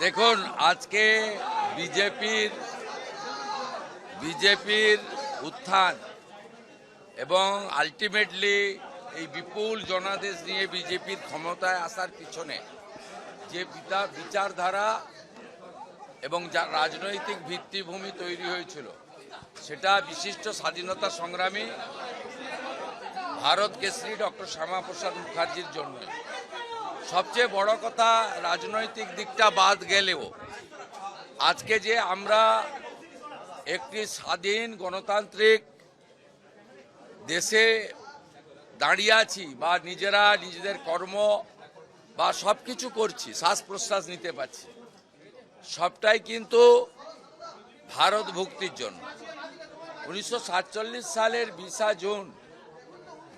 দেখুন, আজকে বিজেপির উত্থান এবং আলটিমেটলি এই বিপুল জনাদেশ নিয়ে বিজেপির ক্ষমতায় আসার পিছনে যে বিচারধারা এবং যা রাজনৈতিক ভিত্তিভূমি তৈরি হয়েছিল, সেটা বিশিষ্ট স্বাধীনতা সংগ্রামী ভারত কেশরী ডক্টর শ্যামাপ্রসাদ মুখার্জির জন্য। সবচেয়ে বড় কথা, রাজনৈতিক দিকটা বাদ গেলেও আজকে যে আমরা একটি স্বাধীন গণতান্ত্রিক দেশে দাঁড়িয়ে আছি বা নিজেরা নিজেদের কর্ম বা সব কিছু করছি, শ্বাস প্রশ্বাস নিতে পারছি, সবটাই কিন্তু ভারত ভক্তির জন্য। 1947 সালের 20 জুন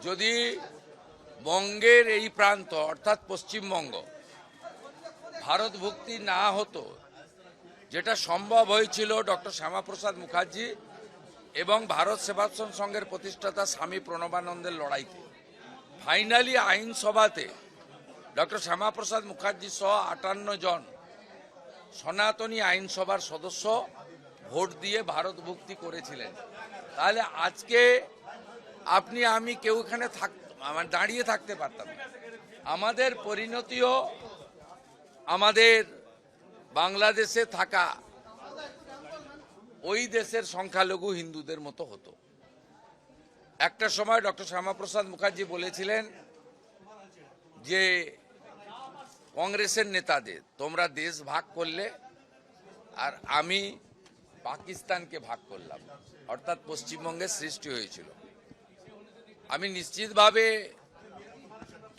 যদি বঙ্গের এই প্রান্ত অর্থাৎ পশ্চিমবঙ্গ ভারত ভক্তি না হতো, যেটা সম্ভব হয়েছিল ডক্টর শ্যামাপ্রসাদ মুখার্জি এবং ভারত সেবাশ্রম সংঘের প্রতিষ্ঠাতা স্বামী প্রণবানন্দের লড়াইতে। ফাইনালি আইনসভাতে ডক্টর শ্যামাপ্রসাদ মুখার্জি সহ 58 জন সনাতনী আইনসভার সদস্য ভোট দিয়ে ভারত ভক্তি করেছিলেন। তাহলে আজকে আপনি আমি কেউ এখানে দাঁড়িয়ে থাকতে পারতাম না। আমাদের পরিণতিও আমাদের বাংলাদেশে থাকা ওই দেশের সংখ্যালঘু হিন্দুদের মতো হতো। একটা সময় ডক্টর শ্যামাপ্রসাদ মুখার্জি বলেছিলেন যে কংগ্রেসের নেতাদের, তোমরা দেশ ভাগ করলে আর আমি পাকিস্তানকে ভাগ করলাম, অর্থাৎ পশ্চিমবঙ্গের সৃষ্টি হয়েছিল। আমি নিশ্চিতভাবে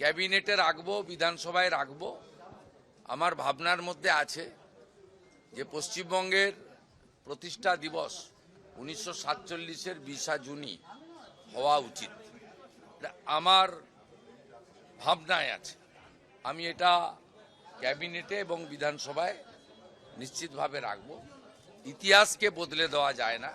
ক্যাবিনেটে রাখবো, বিধানসভায় রাখবো। আমার ভাবনার মধ্যে আছে যে পশ্চিমবঙ্গের প্রতিষ্ঠা দিবস 1947-এর 20 জুনই হওয়া উচিত। আমার ভাবনায় আছে, আমি এটা ক্যাবিনেটে এবং বিধানসভায় নিশ্চিতভাবে রাখবো। ইতিহাসকে বদলে দেওয়া যায় না।